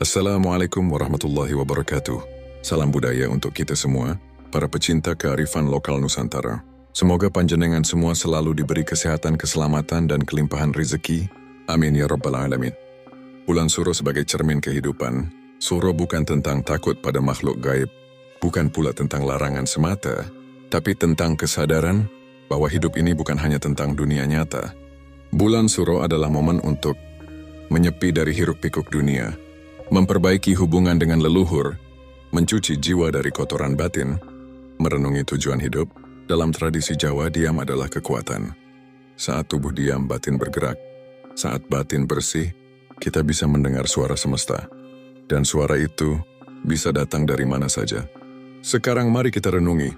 Assalamualaikum warahmatullahi wabarakatuh. Salam budaya untuk kita semua, para pecinta kearifan lokal Nusantara. Semoga panjenengan semua selalu diberi kesehatan, keselamatan, dan kelimpahan rezeki. Amin ya rabbal alamin. Bulan Suro sebagai cermin kehidupan. Suro bukan tentang takut pada makhluk gaib, bukan pula tentang larangan semata, tapi tentang kesadaran bahwa hidup ini bukan hanya tentang dunia nyata. Bulan Suro adalah momen untuk menyepi dari hiruk-pikuk dunia, memperbaiki hubungan dengan leluhur, mencuci jiwa dari kotoran batin, merenungi tujuan hidup. Dalam tradisi Jawa, diam adalah kekuatan. Saat tubuh diam, batin bergerak. Saat batin bersih, kita bisa mendengar suara semesta. Dan suara itu bisa datang dari mana saja. Sekarang mari kita renungi.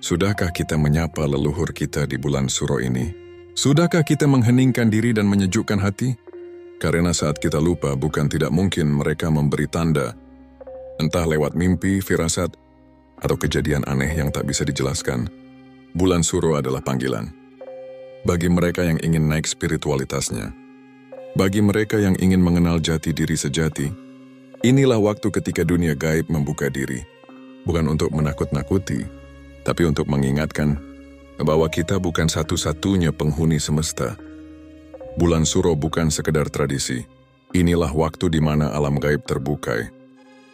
Sudahkah kita menyapa leluhur kita di bulan Suro ini? Sudahkah kita mengheningkan diri dan menyejukkan hati? Karena saat kita lupa, bukan tidak mungkin mereka memberi tanda, entah lewat mimpi, firasat, atau kejadian aneh yang tak bisa dijelaskan. Bulan Suro adalah panggilan. Bagi mereka yang ingin naik spiritualitasnya, bagi mereka yang ingin mengenal jati diri sejati, inilah waktu ketika dunia gaib membuka diri. Bukan untuk menakut-nakuti, tapi untuk mengingatkan bahwa kita bukan satu-satunya penghuni semesta. Bulan Suro bukan sekedar tradisi. Inilah waktu di mana alam gaib terbuka.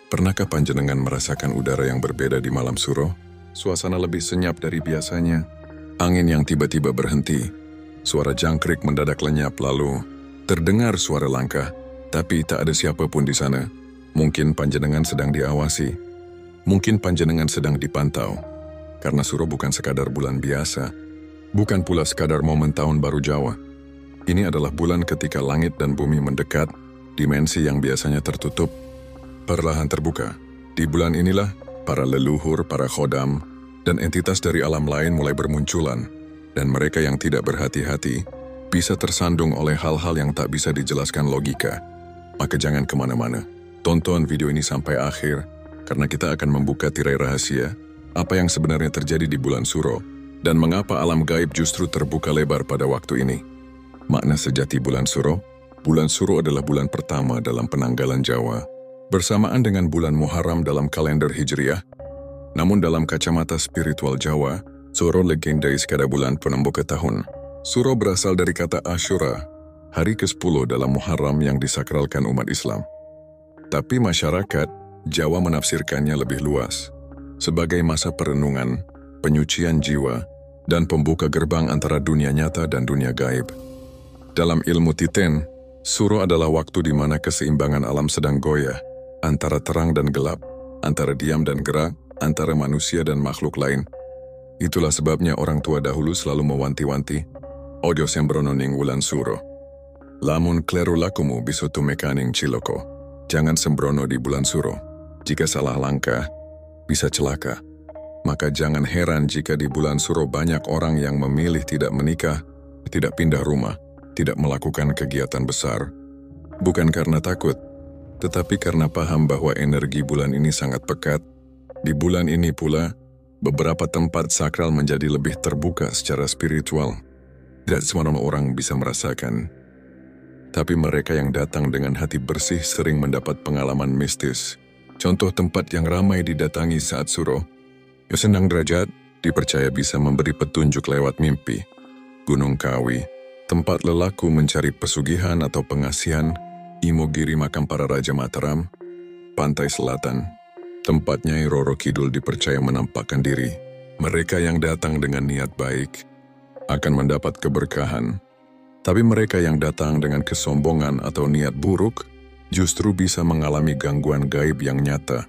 Pernahkah panjenengan merasakan udara yang berbeda di malam Suro? Suasana lebih senyap dari biasanya. Angin yang tiba-tiba berhenti. Suara jangkrik mendadak lenyap, lalu terdengar suara langkah, tapi tak ada siapapun di sana. Mungkin panjenengan sedang diawasi. Mungkin panjenengan sedang dipantau. Karena Suro bukan sekadar bulan biasa. Bukan pula sekadar momen tahun baru Jawa. Ini adalah bulan ketika langit dan bumi mendekat, dimensi yang biasanya tertutup, perlahan terbuka. Di bulan inilah, para leluhur, para khodam, dan entitas dari alam lain mulai bermunculan, dan mereka yang tidak berhati-hati bisa tersandung oleh hal-hal yang tak bisa dijelaskan logika. Maka jangan kemana-mana. Tonton video ini sampai akhir, karena kita akan membuka tirai rahasia, apa yang sebenarnya terjadi di bulan Suro, dan mengapa alam gaib justru terbuka lebar pada waktu ini. Makna sejati bulan Suro adalah bulan pertama dalam penanggalan Jawa, bersamaan dengan bulan Muharram dalam kalender Hijriah. Namun dalam kacamata spiritual Jawa, Suro legendaris kada bulan penembuka tahun. Suro berasal dari kata Ashura, hari ke-10 dalam Muharram yang disakralkan umat Islam. Tapi masyarakat Jawa menafsirkannya lebih luas, sebagai masa perenungan, penyucian jiwa, dan pembuka gerbang antara dunia nyata dan dunia gaib. Dalam ilmu Titen, Suro adalah waktu di mana keseimbangan alam sedang goyah, antara terang dan gelap, antara diam dan gerak, antara manusia dan makhluk lain. Itulah sebabnya orang tua dahulu selalu mewanti-wanti, ojo sembrono ning wulan Suro. Lamun kleru lakumu bisotu mekaning ciloko. Jangan sembrono di bulan Suro. Jika salah langkah, bisa celaka. Maka jangan heran jika di bulan Suro banyak orang yang memilih tidak menikah, tidak pindah rumah, tidak melakukan kegiatan besar, bukan karena takut, tetapi karena paham bahwa energi bulan ini sangat pekat. Di bulan ini pula, beberapa tempat sakral menjadi lebih terbuka secara spiritual. Tidak semua orang bisa merasakan, tapi mereka yang datang dengan hati bersih sering mendapat pengalaman mistis. Contoh tempat yang ramai didatangi saat Suro, Yosendang Derajat dipercaya bisa memberi petunjuk lewat mimpi. Gunung Kawi, tempat lelaku mencari pesugihan atau pengasihan. Imogiri, makam para Raja Mataram. Pantai Selatan, tempat Nyai Roro Kidul dipercaya menampakkan diri. Mereka yang datang dengan niat baik akan mendapat keberkahan. Tapi mereka yang datang dengan kesombongan atau niat buruk justru bisa mengalami gangguan gaib yang nyata.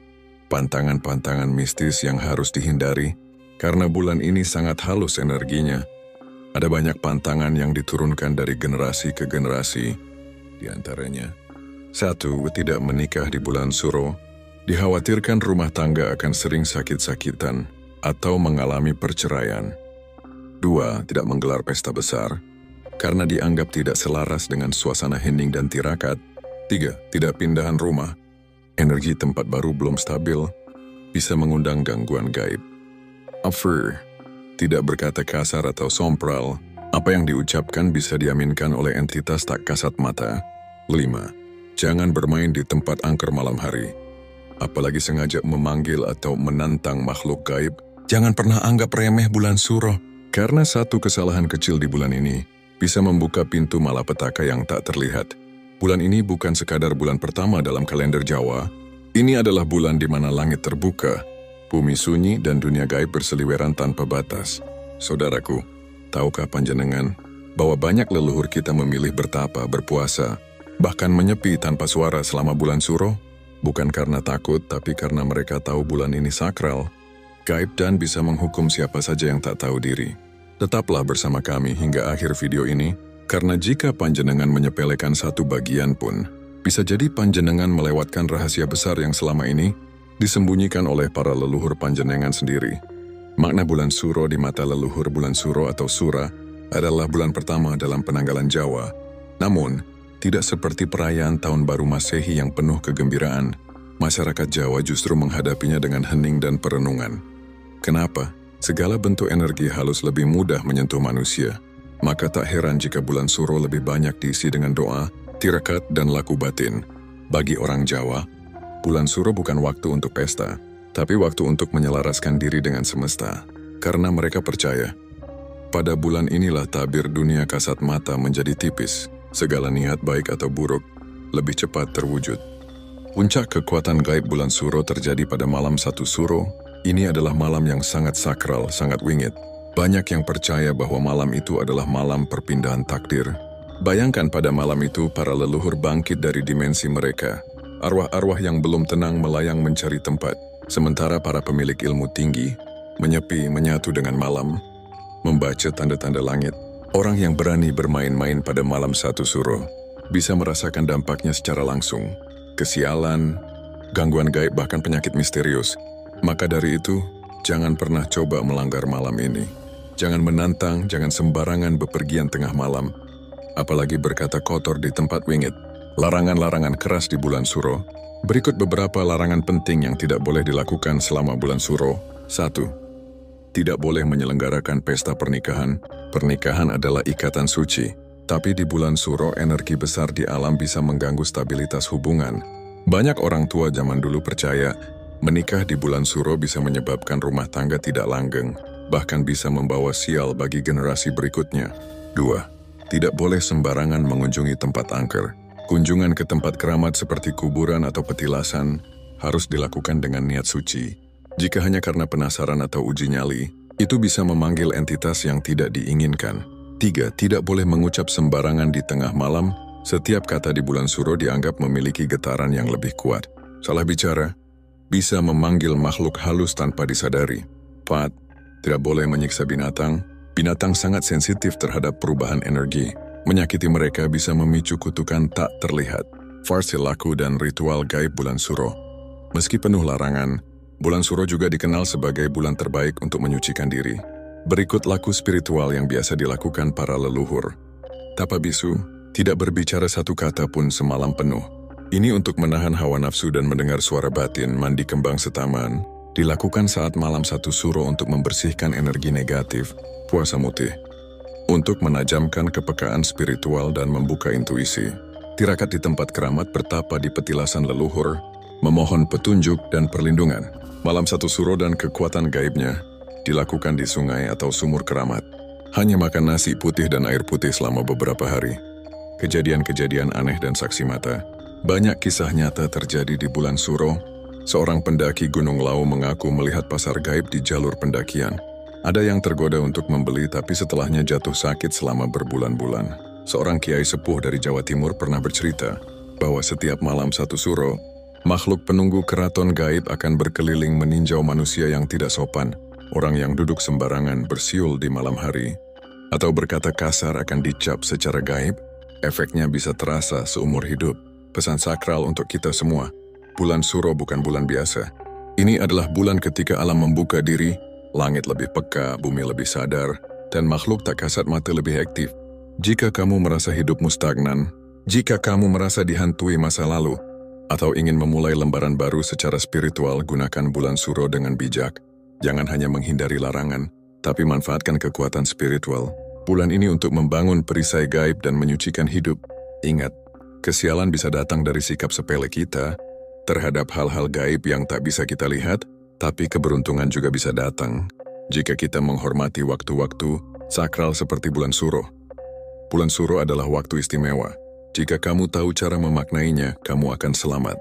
Pantangan-pantangan mistis yang harus dihindari, karena bulan ini sangat halus energinya. Ada banyak pantangan yang diturunkan dari generasi ke generasi. Di antaranya, 1. Tidak menikah di bulan Suro. Dikhawatirkan rumah tangga akan sering sakit-sakitan atau mengalami perceraian. 2. Tidak menggelar pesta besar, karena dianggap tidak selaras dengan suasana hening dan tirakat. 3. Tidak pindahan rumah. Energi tempat baru belum stabil, bisa mengundang gangguan gaib. 4. Tidak berkata kasar atau sompral, apa yang diucapkan bisa diaminkan oleh entitas tak kasat mata. 5. Jangan bermain di tempat angker malam hari. Apalagi sengaja memanggil atau menantang makhluk gaib. Jangan pernah anggap remeh bulan suro. Karena satu kesalahan kecil di bulan ini bisa membuka pintu malapetaka yang tak terlihat. Bulan ini bukan sekadar bulan pertama dalam kalender Jawa. Ini adalah bulan di mana langit terbuka, bumi sunyi dan dunia gaib berseliweran tanpa batas. Saudaraku, tahukah panjenengan bahwa banyak leluhur kita memilih bertapa, berpuasa, bahkan menyepi tanpa suara selama bulan suro? Bukan karena takut, tapi karena mereka tahu bulan ini sakral, gaib dan bisa menghukum siapa saja yang tak tahu diri. Tetaplah bersama kami hingga akhir video ini, karena jika panjenengan menyepelekan satu bagian pun, bisa jadi panjenengan melewatkan rahasia besar yang selama ini disembunyikan oleh para leluhur panjenengan sendiri. Makna bulan suro di mata leluhur bulan suro atau sura adalah bulan pertama dalam penanggalan Jawa. Namun, tidak seperti perayaan Tahun Baru Masehi yang penuh kegembiraan, masyarakat Jawa justru menghadapinya dengan hening dan perenungan. Kenapa? Segala bentuk energi halus lebih mudah menyentuh manusia. Maka tak heran jika bulan suro lebih banyak diisi dengan doa, tirakat, dan laku batin. Bagi orang Jawa, bulan suro bukan waktu untuk pesta, tapi waktu untuk menyelaraskan diri dengan semesta. Karena mereka percaya, pada bulan inilah tabir dunia kasat mata menjadi tipis. Segala niat baik atau buruk lebih cepat terwujud. Puncak kekuatan gaib bulan suro terjadi pada malam 1 suro. Ini adalah malam yang sangat sakral, sangat wingit. Banyak yang percaya bahwa malam itu adalah malam perpindahan takdir. Bayangkan pada malam itu para leluhur bangkit dari dimensi mereka. Arwah-arwah yang belum tenang melayang mencari tempat. Sementara para pemilik ilmu tinggi menyepi menyatu dengan malam, membaca tanda-tanda langit. Orang yang berani bermain-main pada malam 1 suro bisa merasakan dampaknya secara langsung. Kesialan, gangguan gaib, bahkan penyakit misterius. Maka dari itu, jangan pernah coba melanggar malam ini. Jangan menantang, jangan sembarangan bepergian tengah malam. Apalagi berkata kotor di tempat wingit. Larangan-larangan keras di bulan suro. Berikut beberapa larangan penting yang tidak boleh dilakukan selama bulan suro. 1. Tidak boleh menyelenggarakan pesta pernikahan. Pernikahan adalah ikatan suci. Tapi di bulan suro, energi besar di alam bisa mengganggu stabilitas hubungan. Banyak orang tua zaman dulu percaya, menikah di bulan suro bisa menyebabkan rumah tangga tidak langgeng, bahkan bisa membawa sial bagi generasi berikutnya. 2. Tidak boleh sembarangan mengunjungi tempat angker. Kunjungan ke tempat keramat seperti kuburan atau petilasan harus dilakukan dengan niat suci. Jika hanya karena penasaran atau uji nyali, itu bisa memanggil entitas yang tidak diinginkan. 3. Tidak boleh mengucap sembarangan di tengah malam. Setiap kata di bulan suro dianggap memiliki getaran yang lebih kuat. Salah bicara bisa memanggil makhluk halus tanpa disadari. 4. Tidak boleh menyiksa binatang. Binatang sangat sensitif terhadap perubahan energi. Menyakiti mereka bisa memicu kutukan tak terlihat. Farsilaku dan ritual gaib bulan suro. Meski penuh larangan, bulan suro juga dikenal sebagai bulan terbaik untuk menyucikan diri. Berikut laku spiritual yang biasa dilakukan para leluhur. Tapa bisu, tidak berbicara satu kata pun semalam penuh. Ini untuk menahan hawa nafsu dan mendengar suara batin. Mandi kembang setaman dilakukan saat malam 1 suro untuk membersihkan energi negatif. Puasa mutih untuk menajamkan kepekaan spiritual dan membuka intuisi. Tirakat di tempat keramat, bertapa di petilasan leluhur, memohon petunjuk dan perlindungan. Malam 1 suro dan kekuatan gaibnya dilakukan di sungai atau sumur keramat. Hanya makan nasi putih dan air putih selama beberapa hari. Kejadian-kejadian aneh dan saksi mata. Banyak kisah nyata terjadi di bulan suro. Seorang pendaki Gunung Lau mengaku melihat pasar gaib di jalur pendakian. Ada yang tergoda untuk membeli tapi setelahnya jatuh sakit selama berbulan-bulan. Seorang kiai sepuh dari Jawa Timur pernah bercerita bahwa setiap malam 1 suro, makhluk penunggu keraton gaib akan berkeliling meninjau manusia yang tidak sopan. Orang yang duduk sembarangan bersiul di malam hari atau berkata kasar akan dicap secara gaib. Efeknya bisa terasa seumur hidup. Pesan sakral untuk kita semua. Bulan suro bukan bulan biasa. Ini adalah bulan ketika alam membuka diri, langit lebih peka, bumi lebih sadar, dan makhluk tak kasat mata lebih aktif. Jika kamu merasa hidupmu stagnan, jika kamu merasa dihantui masa lalu, atau ingin memulai lembaran baru secara spiritual, gunakan bulan suro dengan bijak. Jangan hanya menghindari larangan, tapi manfaatkan kekuatan spiritual. Bulan ini untuk membangun perisai gaib dan menyucikan hidup. Ingat, Kesialan bisa datang dari sikap sepele kita terhadap hal-hal gaib yang tak bisa kita lihat, tapi keberuntungan juga bisa datang jika kita menghormati waktu-waktu sakral seperti bulan Suro. Bulan Suro adalah waktu istimewa. Jika kamu tahu cara memaknainya, kamu akan selamat.